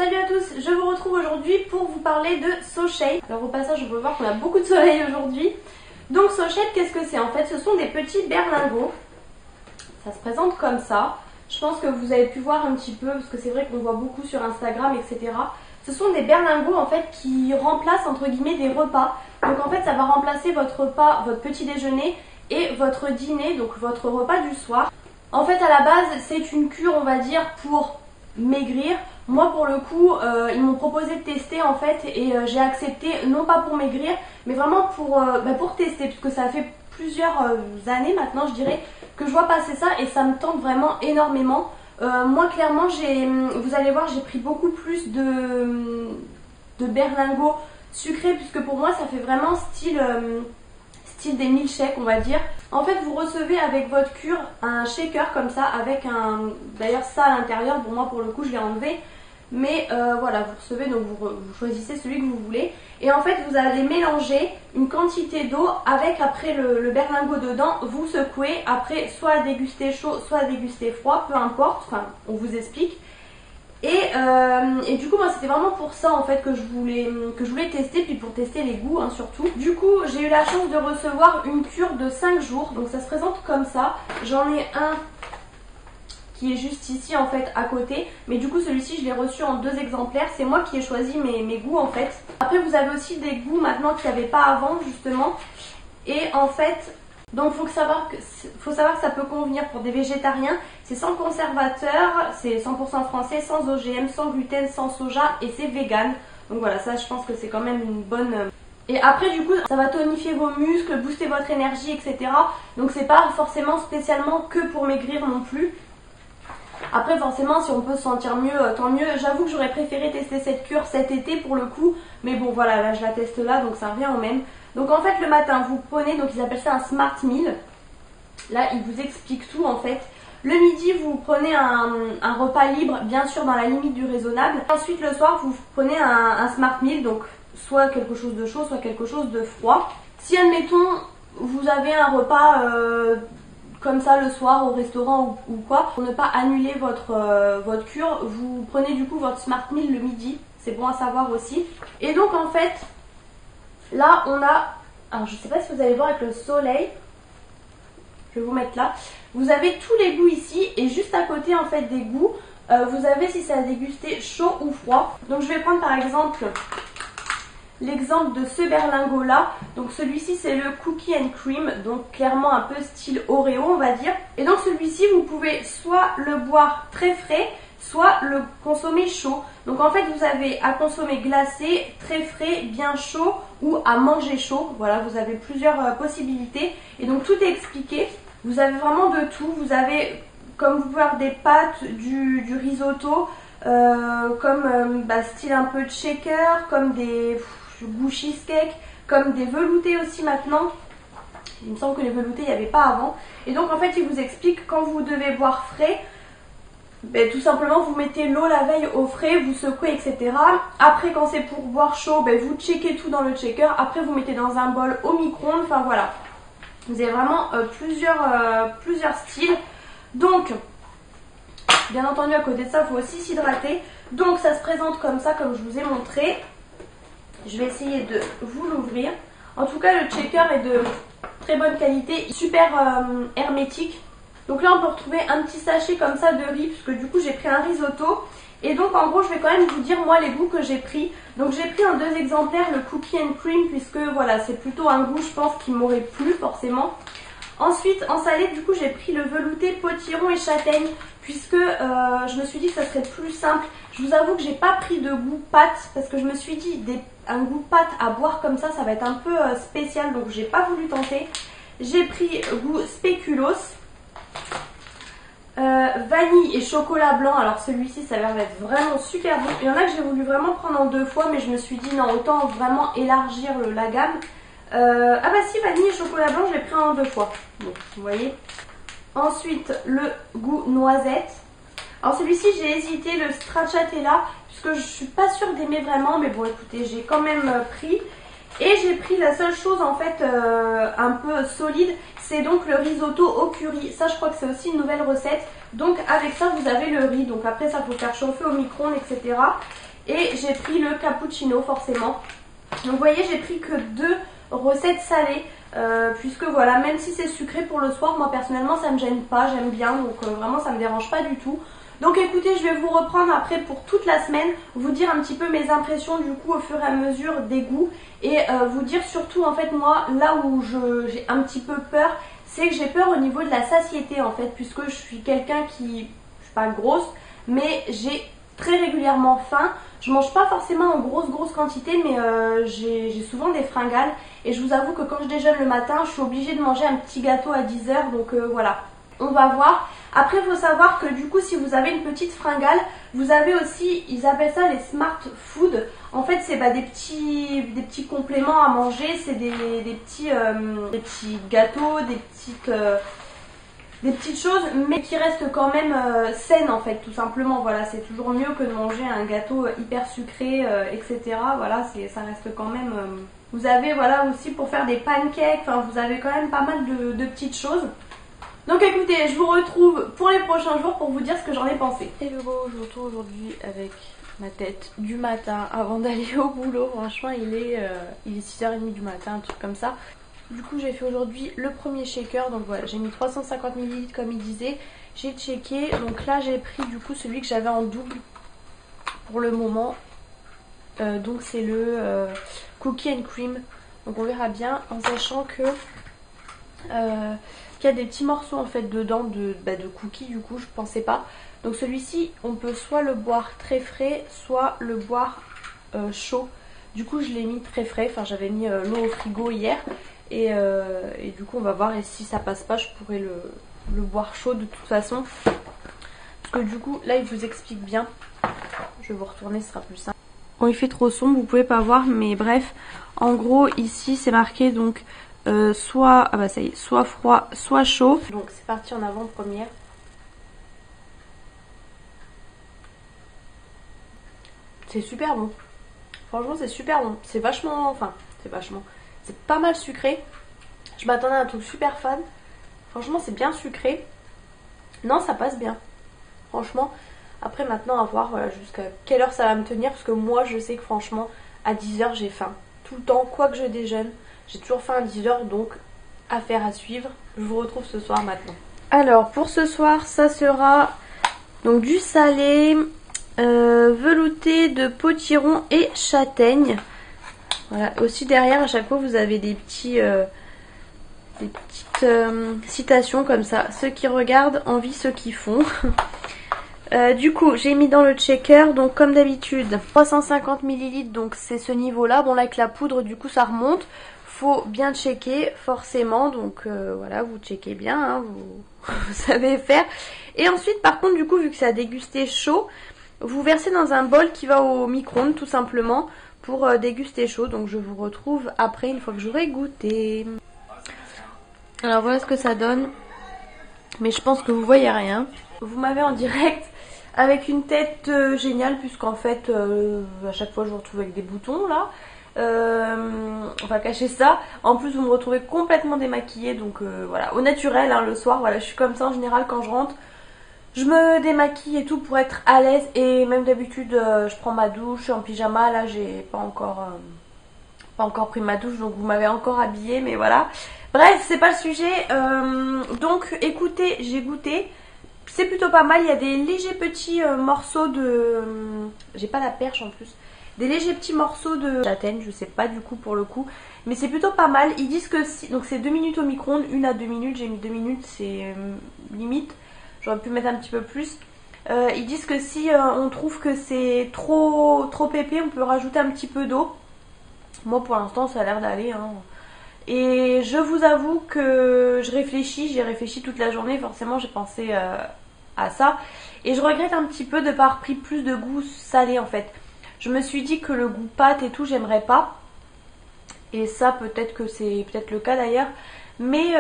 Salut à tous, je vous retrouve aujourd'hui pour vous parler de SoShade. Alors au passage, on peut voir qu'on a beaucoup de soleil aujourd'hui. Donc SoShade, qu'est-ce que c'est? En fait, ce sont des petits berlingots. Ça se présente comme ça. Je pense que vous avez pu voir un petit peu, parce que c'est vrai qu'on voit beaucoup sur Instagram, etc. Ce sont des berlingots en fait qui remplacent entre guillemets des repas. Donc en fait, ça va remplacer votre repas, votre petit déjeuner et votre dîner, donc votre repas du soir. En fait, à la base, c'est une cure, on va dire, pour maigrir. Moi pour le coup ils m'ont proposé de tester en fait et j'ai accepté, non pas pour maigrir mais vraiment pour tester, parce que ça fait plusieurs années maintenant je dirais que je vois passer ça et ça me tente vraiment énormément. Moi clairement vous allez voir, j'ai pris beaucoup plus de berlingots sucrés, puisque pour moi ça fait vraiment style des milkshakes on va dire. En fait vous recevez avec votre cure un shaker comme ça avec d'ailleurs ça à l'intérieur. Bon moi pour le coup je l'ai enlevé, mais voilà, vous recevez, donc vous choisissez celui que vous voulez et en fait vous allez mélanger une quantité d'eau avec après le berlingot dedans, vous secouez, après soit à déguster chaud soit à déguster froid, peu importe, enfin on vous explique. Et du coup moi c'était vraiment pour ça en fait que je voulais tester, puis pour tester les goûts hein, surtout. Du coup j'ai eu la chance de recevoir une cure de 5 jours, donc ça se présente comme ça. J'en ai un qui est juste ici en fait à côté, mais du coup celui-ci je l'ai reçu en 2 exemplaires, c'est moi qui ai choisi mes goûts en fait. Après vous avez aussi des goûts maintenant qu'il n'y avait pas avant justement, et en fait donc faut savoir que ça peut convenir pour des végétariens, c'est sans conservateur, c'est 100% français, sans OGM, sans gluten, sans soja et c'est vegan. Donc voilà, ça je pense que c'est quand même une bonne... Et après du coup ça va tonifier vos muscles, booster votre énergie, etc. Donc c'est pas forcément spécialement que pour maigrir non plus. Après forcément si on peut se sentir mieux, tant mieux. J'avoue que j'aurais préféré tester cette cure cet été pour le coup, mais bon voilà, là je la teste là donc ça revient au même. Donc en fait le matin vous prenez, donc ils appellent ça un smart meal. Là ils vous expliquent tout en fait. Le midi vous prenez un repas libre, bien sûr dans la limite du raisonnable. Ensuite le soir vous prenez un smart meal, donc soit quelque chose de chaud soit quelque chose de froid. Si admettons vous avez un repas comme ça le soir au restaurant ou quoi, pour ne pas annuler votre cure, vous prenez du coup votre smart meal le midi, c'est bon à savoir aussi. Et donc en fait là on a, alors je sais pas si vous allez voir avec le soleil, je vais vous mettre là, vous avez tous les goûts ici et juste à côté en fait des goûts vous avez si c'est à déguster chaud ou froid. Donc je vais prendre par exemple l'exemple de ce berlingot là, donc celui-ci c'est le cookie and cream, donc clairement un peu style Oreo on va dire. Et donc celui-ci vous pouvez soit le boire très frais, soit le consommer chaud. Donc en fait vous avez à consommer glacé, très frais, bien chaud ou à manger chaud. Voilà, vous avez plusieurs possibilités et donc tout est expliqué. Vous avez vraiment de tout, vous avez comme vous pouvez avoir des pâtes, du risotto, comme style un peu de shaker, comme des goût cheesecake, comme des veloutés aussi maintenant. Il me semble que les veloutés il n'y avait pas avant. Et donc en fait il vous explique quand vous devez boire frais, tout simplement vous mettez l'eau la veille au frais, vous secouez etc. Après quand c'est pour boire chaud, vous checkez tout dans le checker, après vous mettez dans un bol au micro-ondes, enfin voilà. Vous avez vraiment plusieurs styles. Donc bien entendu à côté de ça il faut aussi s'hydrater. Donc ça se présente comme ça comme je vous ai montré. Je vais essayer de vous l'ouvrir. En tout cas le checker est de très bonne qualité, super hermétique. Donc là on peut retrouver un petit sachet comme ça de riz, puisque du coup j'ai pris un risotto. Et donc en gros je vais quand même vous dire moi les goûts que j'ai pris. Donc j'ai pris en 2 exemplaires le cookie and cream, puisque voilà c'est plutôt un goût je pense qui m'aurait plu forcément. Ensuite en salé du coup j'ai pris le velouté potiron et châtaigne, puisque je me suis dit que ça serait plus simple. Je vous avoue que j'ai pas pris de goût pâte, parce que je me suis dit un goût pâte à boire comme ça va être un peu spécial, donc j'ai pas voulu tenter. J'ai pris goût spéculoos, vanille et chocolat blanc. Alors celui-ci ça a l'air d'être vraiment super bon. Il y en a que j'ai voulu vraiment prendre en 2 fois, mais je me suis dit non, autant vraiment élargir la gamme. Ah bah si, vanille et chocolat blanc je l'ai pris en 2 fois, bon vous voyez. Ensuite le goût noisette. Alors celui-ci j'ai hésité, le stracciatella, puisque je suis pas sûre d'aimer vraiment, mais bon écoutez j'ai quand même pris. Et j'ai pris la seule chose en fait un peu solide, c'est donc le risotto au curry. Ça je crois que c'est aussi une nouvelle recette. Donc avec ça vous avez le riz, donc après ça faut faire chauffer au micro-ondes etc. Et j'ai pris le cappuccino forcément. Donc vous voyez, j'ai pris que 2 recettes salées. Puisque voilà, même si c'est sucré pour le soir, moi personnellement ça me gêne pas, j'aime bien, donc vraiment ça me dérange pas du tout. Donc écoutez, je vais vous reprendre après pour toute la semaine, vous dire un petit peu mes impressions du coup au fur et à mesure des goûts et vous dire surtout en fait moi là où j'ai un petit peu peur, c'est que j'ai peur au niveau de la satiété en fait, puisque je suis quelqu'un qui, je suis pas grosse, mais j'ai très régulièrement faim. Je mange pas forcément en grosse quantité, mais j'ai souvent des fringales et je vous avoue que quand je déjeune le matin, je suis obligée de manger un petit gâteau à 10 h, donc voilà. On va voir. Après, il faut savoir que du coup, si vous avez une petite fringale, vous avez aussi, ils appellent ça les smart food. En fait, c'est des petits compléments à manger. C'est des petits gâteaux, des petites choses, mais qui restent quand même saines en fait, tout simplement. Voilà, c'est toujours mieux que de manger un gâteau hyper sucré, etc. Voilà, ça reste quand même... Vous avez voilà aussi pour faire des pancakes, enfin vous avez quand même pas mal de petites choses. Donc écoutez, je vous retrouve pour les prochains jours pour vous dire ce que j'en ai pensé. Hello, je vous retrouve aujourd'hui avec ma tête du matin avant d'aller au boulot. Franchement, il est 6h30 du matin, un truc comme ça. Du coup, j'ai fait aujourd'hui le premier shaker. Donc voilà, j'ai mis 350 ml comme il disait. J'ai checké. Donc là, j'ai pris du coup celui que j'avais en double pour le moment. Donc c'est le cookie and cream. Donc on verra bien en sachant que... qu'il y a des petits morceaux en fait dedans de cookies, du coup je pensais pas. Donc celui-ci on peut soit le boire très frais, soit le boire chaud. Du coup je l'ai mis très frais, enfin j'avais mis l'eau au frigo hier et du coup on va voir, et si ça passe pas je pourrais le boire chaud de toute façon. Parce que du coup là il vous explique bien. Je vais vous retourner, ce sera plus simple. Bon, il fait trop sombre, vous pouvez pas voir, mais bref, en gros ici c'est marqué donc soit, ah bah ça y est, soit froid, soit chaud. Donc c'est parti en avant-première. C'est super bon. Franchement c'est super bon. C'est vachement, c'est pas mal sucré. Je m'attendais à un truc super fan. Franchement c'est bien sucré. Non, ça passe bien. Franchement. Après maintenant à voir voilà, jusqu'à quelle heure ça va me tenir. Parce que moi je sais que franchement à 10 h j'ai faim. Tout le temps, quoi que je déjeune. J'ai toujours faim à 10 h, donc affaire à suivre. Je vous retrouve ce soir maintenant. Alors pour ce soir, ça sera donc du salé, velouté de potiron et châtaigne. Voilà. Aussi derrière, à chaque fois, vous avez des petites citations comme ça. Ceux qui regardent, envie ceux qui font. Du coup j'ai mis dans le shaker, donc comme d'habitude 350 ml, donc c'est ce niveau là. Bon là avec la poudre du coup ça remonte. Faut bien checker forcément, donc voilà, vous checkez bien, hein, vous savez faire. Et ensuite par contre du coup vu que c'est à déguster chaud, vous versez dans un bol qui va au micro-ondes tout simplement pour déguster chaud. Donc je vous retrouve après une fois que j'aurai goûté. Alors voilà ce que ça donne, mais je pense que vous voyez rien. Vous m'avez en direct avec une tête géniale, puisqu'en fait à chaque fois je vous retrouve avec des boutons là. On va cacher ça. En plus vous me retrouvez complètement démaquillée, donc voilà, au naturel hein, le soir. Voilà, je suis comme ça en général quand je rentre. Je me démaquille et tout pour être à l'aise. Et même d'habitude je prends ma douche en pyjama. Là j'ai pas encore pris ma douche, donc vous m'avez encore habillée, mais voilà. Bref, c'est pas le sujet. Donc écoutez, j'ai goûté. C'est plutôt pas mal. Il y a des légers petits morceaux de... j'ai pas la perche en plus. Des légers petits morceaux de châtaigne, je sais pas du coup pour le coup. Mais c'est plutôt pas mal. Ils disent que si... donc c'est 2 minutes au micro-ondes, 1 à 2 minutes. J'ai mis 2 minutes, c'est limite. J'aurais pu mettre un petit peu plus. Ils disent que si on trouve que c'est trop épais, on peut rajouter un petit peu d'eau. Moi pour l'instant ça a l'air d'aller hein. Et je vous avoue que je réfléchis, j'ai réfléchi toute la journée, forcément j'ai pensé à ça. Et je regrette un petit peu de ne pas avoir pris plus de goût salé en fait. Je me suis dit que le goût pâte et tout j'aimerais pas. Et ça peut-être que c'est peut-être le cas d'ailleurs. Mais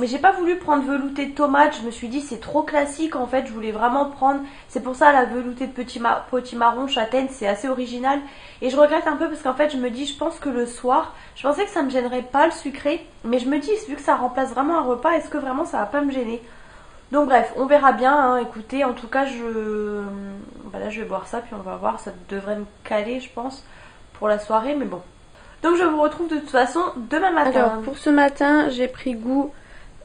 j'ai pas voulu prendre velouté de tomate. Je me suis dit c'est trop classique en fait. Je voulais vraiment prendre. C'est pour ça la velouté de potimarron châtaigne c'est assez original. Et je regrette un peu parce qu'en fait je me dis je pense que le soir, je pensais que ça me gênerait pas le sucré. Mais je me dis vu que ça remplace vraiment un repas, est-ce que vraiment ça va pas me gêner? Donc bref, on verra bien, hein. Écoutez, en tout cas voilà, je vais boire ça puis on va voir, ça devrait me caler je pense pour la soirée, mais bon. Donc je vous retrouve de toute façon demain matin. Alors pour ce matin j'ai pris goût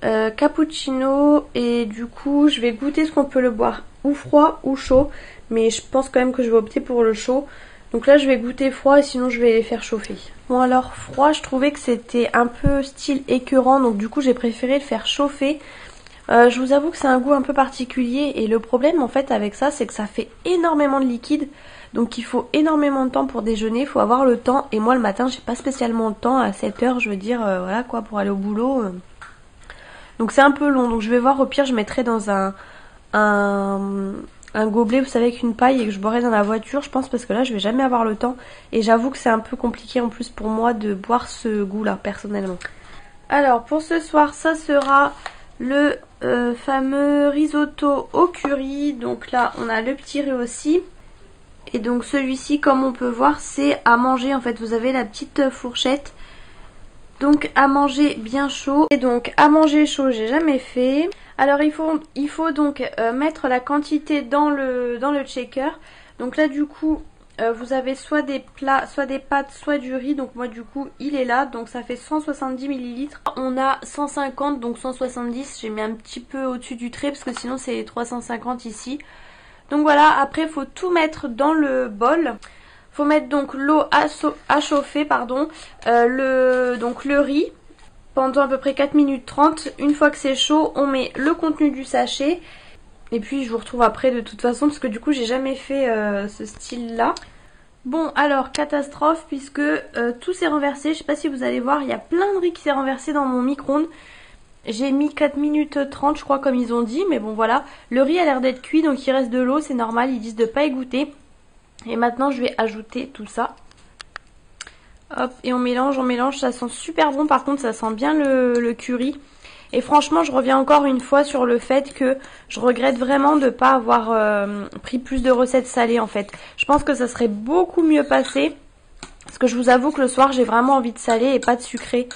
cappuccino et du coup je vais goûter ce qu'on peut le boire ou froid ou chaud, mais je pense quand même que je vais opter pour le chaud. Donc là je vais goûter froid et sinon je vais les faire chauffer. Bon alors froid, je trouvais que c'était un peu style écœurant, donc du coup j'ai préféré le faire chauffer. Je vous avoue que c'est un goût un peu particulier et le problème en fait avec ça c'est que ça fait énormément de liquide. Donc il faut énormément de temps pour déjeuner, il faut avoir le temps. Et moi le matin j'ai pas spécialement le temps, à 7 h je veux dire, voilà quoi, pour aller au boulot. Donc c'est un peu long, donc je vais voir, au pire je mettrai dans un gobelet, vous savez, avec une paille et que je boirai dans la voiture, je pense, parce que là je vais jamais avoir le temps. Et j'avoue que c'est un peu compliqué en plus pour moi de boire ce goût là personnellement. Alors pour ce soir ça sera le fameux risotto au curry. Donc là on a le petit riz aussi. Et donc celui-ci, comme on peut voir, c'est à manger. En fait vous avez la petite fourchette. Donc à manger bien chaud. Et donc à manger chaud j'ai jamais fait. Alors il faut donc mettre la quantité dans le shaker. Donc là du coup vous avez soit des plats, soit des pâtes, soit du riz. Donc moi du coup il est là. Donc ça fait 170 ml. On a 150, donc 170. J'ai mis un petit peu au-dessus du trait parce que sinon c'est 350 ici. Donc voilà, après il faut tout mettre dans le bol. Faut mettre donc l'eau à chauffer, pardon, donc le riz pendant à peu près 4 minutes 30. Une fois que c'est chaud, on met le contenu du sachet. Et puis je vous retrouve après de toute façon parce que du coup j'ai jamais fait ce style là. Bon alors catastrophe puisque tout s'est renversé. Je sais pas si vous allez voir, il y a plein de riz qui s'est renversé dans mon micro-ondes. J'ai mis 4 minutes 30 je crois comme ils ont dit, mais bon voilà. Le riz a l'air d'être cuit donc il reste de l'eau, c'est normal, ils disent de pas égoutter. Et maintenant je vais ajouter tout ça. Hop, et on mélange, ça sent super bon, par contre ça sent bien le curry. Et franchement je reviens encore une fois sur le fait que je regrette vraiment de ne pas avoir pris plus de recettes salées en fait. Je pense que ça serait beaucoup mieux passé. Parce que je vous avoue que le soir j'ai vraiment envie de salé et pas de sucré.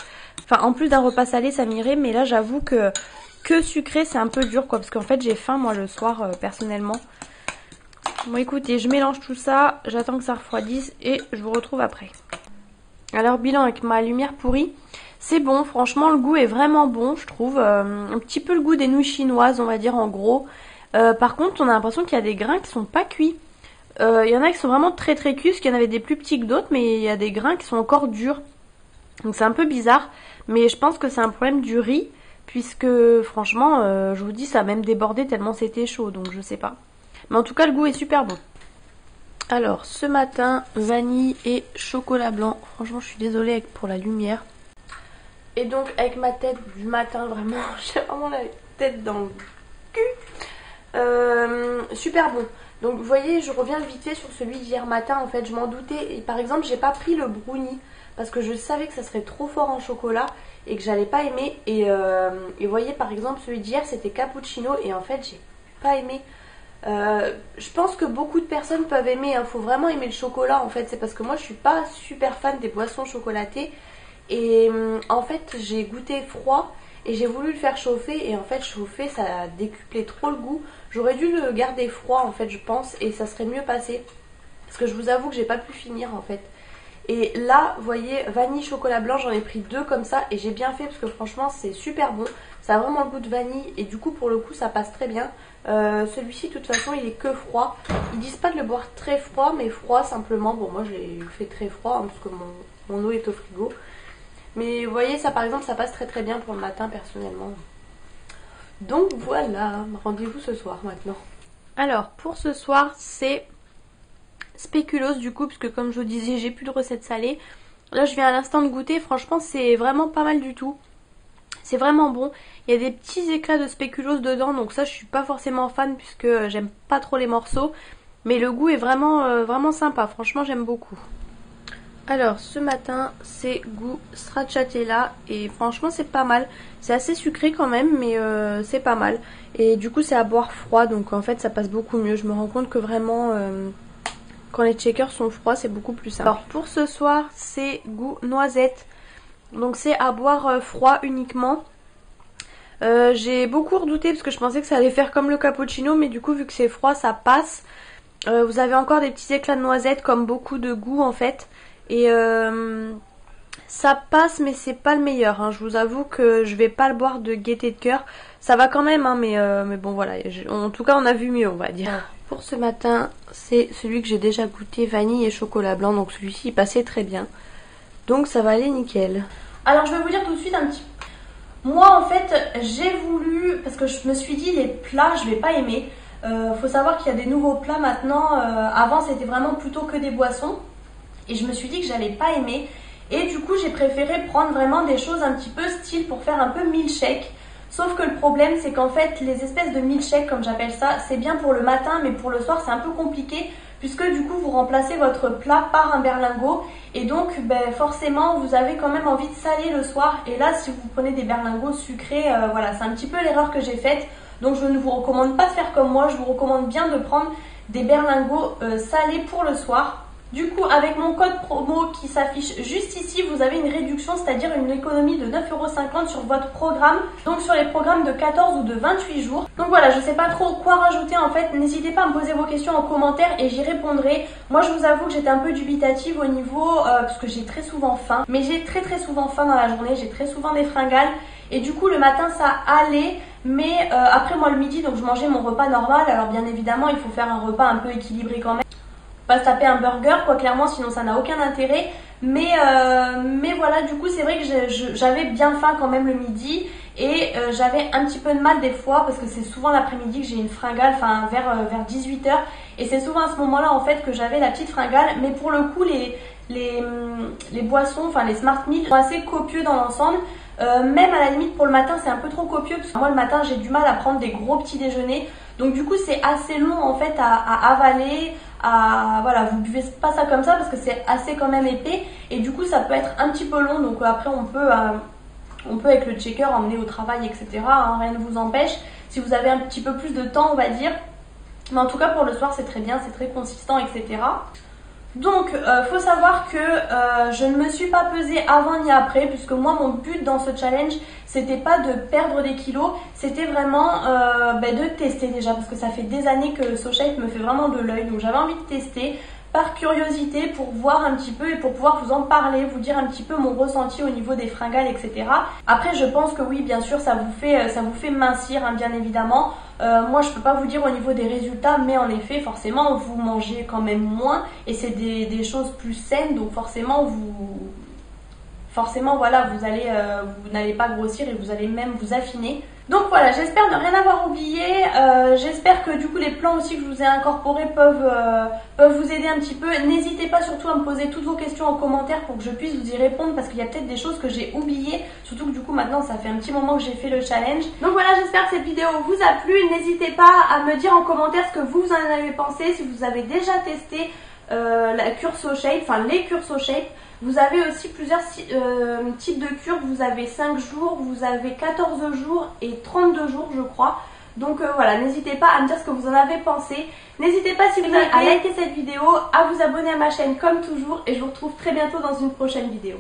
Enfin en plus d'un repas salé ça m'irait, mais là j'avoue que sucré c'est un peu dur quoi. Parce qu'en fait j'ai faim moi le soir personnellement. Bon écoutez, je mélange tout ça, j'attends que ça refroidisse et je vous retrouve après. Alors bilan avec ma lumière pourrie, c'est bon, franchement le goût est vraiment bon je trouve. Un petit peu le goût des nouilles chinoises on va dire en gros. Par contre on a l'impression qu'il y a des grains qui sont pas cuits. Il y en a qui sont vraiment très très cuits, parce qu'il y en avait des plus petits que d'autres, mais il y a des grains qui sont encore durs. Donc c'est un peu bizarre, mais je pense que c'est un problème du riz, puisque franchement je vous dis ça a même débordé tellement c'était chaud, donc je sais pas. Mais en tout cas le goût est super bon. Alors ce matin, vanille et chocolat blanc. Franchement je suis désolée pour la lumière. Et donc avec ma tête du matin, vraiment, j'ai vraiment la tête dans le cul. Super bon. Donc vous voyez, je reviens vite fait sur celui d'hier matin, en fait je m'en doutais. Et par exemple j'ai pas pris le brownie parce que je savais que ça serait trop fort en chocolat et que j'allais pas aimer. Et vous voyez par exemple celui d'hier c'était cappuccino et en fait j'ai pas aimé. Je pense que beaucoup de personnes peuvent aimer, il faut vraiment aimer le chocolat en fait. C'est parce que moi je suis pas super fan des boissons chocolatées. Et en fait j'ai goûté froid et j'ai voulu le faire chauffer et en fait chauffer ça a décuplé trop le goût. J'aurais dû le garder froid en fait je pense et ça serait mieux passé. Parce que je vous avoue que j'ai pas pu finir en fait. Et là vous voyez vanille chocolat blanc, j'en ai pris 2 comme ça et j'ai bien fait parce que franchement c'est super bon. Ça a vraiment le goût de vanille et du coup pour le coup ça passe très bien. Celui-ci de toute façon il est que froid. Ils disent pas de le boire très froid mais froid simplement. Bon moi j'ai fait très froid hein, parce que mon eau est au frigo. Mais vous voyez ça par exemple ça passe très très bien pour le matin personnellement. Donc voilà, rendez-vous ce soir maintenant. Alors pour ce soir c'est spéculoos du coup, parce que comme je vous disais j'ai plus de recettes salées. Là je viens à l'instant de goûter, franchement c'est vraiment pas mal du tout. C'est vraiment bon. Il y a des petits éclats de spéculoos dedans, donc ça je suis pas forcément fan puisque j'aime pas trop les morceaux. Mais le goût est vraiment, vraiment sympa, franchement j'aime beaucoup. Alors ce matin c'est goût stracciatella et franchement c'est pas mal. C'est assez sucré quand même mais c'est pas mal. Et du coup c'est à boire froid donc en fait ça passe beaucoup mieux. Je me rends compte que vraiment quand les shakers sont froids c'est beaucoup plus simple. Alors pour ce soir c'est goût noisette. Donc c'est à boire froid uniquement. J'ai beaucoup redouté parce que je pensais que ça allait faire comme le cappuccino, mais du coup vu que c'est froid ça passe. Vous avez encore des petits éclats de noisettes comme beaucoup de goût en fait. Et ça passe mais c'est pas le meilleur, hein. Je vous avoue que je vais pas le boire de gaieté de cœur. Ça va quand même, hein, mais bon voilà. En tout cas on a vu mieux, on va dire. Pour ce matin c'est celui que j'ai déjà goûté, vanille et chocolat blanc. Donc celui-ci il passait très bien. Donc ça va aller nickel. Alors je vais vous dire tout de suite un petit peu. Moi en fait j'ai voulu, parce que je me suis dit les plats je vais pas aimer. Faut savoir qu'il y a des nouveaux plats maintenant. Avant c'était vraiment plutôt que des boissons. Et je me suis dit que j'allais pas aimer. Et du coup j'ai préféré prendre vraiment des choses un petit peu style pour faire un peu milkshake. Sauf que le problème c'est qu'en fait les espèces de milkshake comme j'appelle ça, c'est bien pour le matin mais pour le soir c'est un peu compliqué. Puisque du coup vous remplacez votre plat par un berlingot. Et donc forcément vous avez quand même envie de saler le soir. Et là si vous prenez des berlingots sucrés, voilà, c'est un petit peu l'erreur que j'ai faite. Donc je ne vous recommande pas de faire comme moi, je vous recommande bien de prendre des berlingots salés pour le soir. Du coup, avec mon code promo qui s'affiche juste ici, vous avez une réduction, c'est-à-dire une économie de 9,50 € sur votre programme. Donc sur les programmes de 14 ou de 28 jours. Donc voilà, je sais pas trop quoi rajouter en fait. N'hésitez pas à me poser vos questions en commentaire et j'y répondrai. Moi je vous avoue que j'étais un peu dubitative au niveau, parce que j'ai très souvent faim. Mais j'ai très souvent faim dans la journée, j'ai très souvent des fringales. Et du coup le matin ça allait. Mais après moi le midi, donc je mangeais mon repas normal. Alors bien évidemment il faut faire un repas un peu équilibré quand même. Pas se taper un burger quoi, clairement, sinon ça n'a aucun intérêt. Mais voilà, du coup c'est vrai que j'avais bien faim quand même le midi. Et j'avais un petit peu de mal des fois parce que c'est souvent l'après-midi que j'ai une fringale, enfin vers 18 h. Et c'est souvent à ce moment-là en fait que j'avais la petite fringale. Mais pour le coup les boissons, enfin les Smart Meals sont assez copieux dans l'ensemble. Même à la limite pour le matin c'est un peu trop copieux parce que moi le matin j'ai du mal à prendre des gros petits déjeuners. Donc du coup c'est assez long en fait à avaler. Voilà, vous buvez pas ça comme ça parce que c'est assez quand même épais. Et du coup ça peut être un petit peu long. Donc après on peut avec le checker emmener au travail, etc. Hein, rien ne vous empêche. Si vous avez un petit peu plus de temps on va dire. Mais en tout cas pour le soir c'est très bien, c'est très consistant, etc. Donc faut savoir que je ne me suis pas pesée avant ni après, puisque moi mon but dans ce challenge c'était pas de perdre des kilos, c'était vraiment de tester déjà, parce que ça fait des années que SoShape me fait vraiment de l'œil, donc j'avais envie de tester par curiosité pour voir un petit peu et pour pouvoir vous en parler, vous dire un petit peu mon ressenti au niveau des fringales, etc. Après je pense que oui bien sûr ça vous fait mincir, hein, bien évidemment. Moi je peux pas vous dire au niveau des résultats, mais en effet forcément vous mangez quand même moins et c'est des choses plus saines, donc forcément voilà, vous n'allez pas grossir et vous allez même vous affiner. Donc voilà, j'espère ne rien avoir oublié. J'espère que du coup les plans aussi que je vous ai incorporés peuvent vous aider un petit peu. N'hésitez pas surtout à me poser toutes vos questions en commentaire pour que je puisse vous y répondre, parce qu'il y a peut-être des choses que j'ai oubliées. Surtout que du coup maintenant ça fait un petit moment que j'ai fait le challenge. Donc voilà, j'espère que cette vidéo vous a plu. N'hésitez pas à me dire en commentaire ce que vous en avez pensé, si vous avez déjà testé la cure SoShape, enfin les cures SoShape. Vous avez aussi plusieurs types de cures. Vous avez 5 jours, vous avez 14 jours et 32 jours je crois. Donc voilà, n'hésitez pas à me dire ce que vous en avez pensé. N'hésitez pas si vous avez à liker cette vidéo, à vous abonner à ma chaîne comme toujours. Et je vous retrouve très bientôt dans une prochaine vidéo.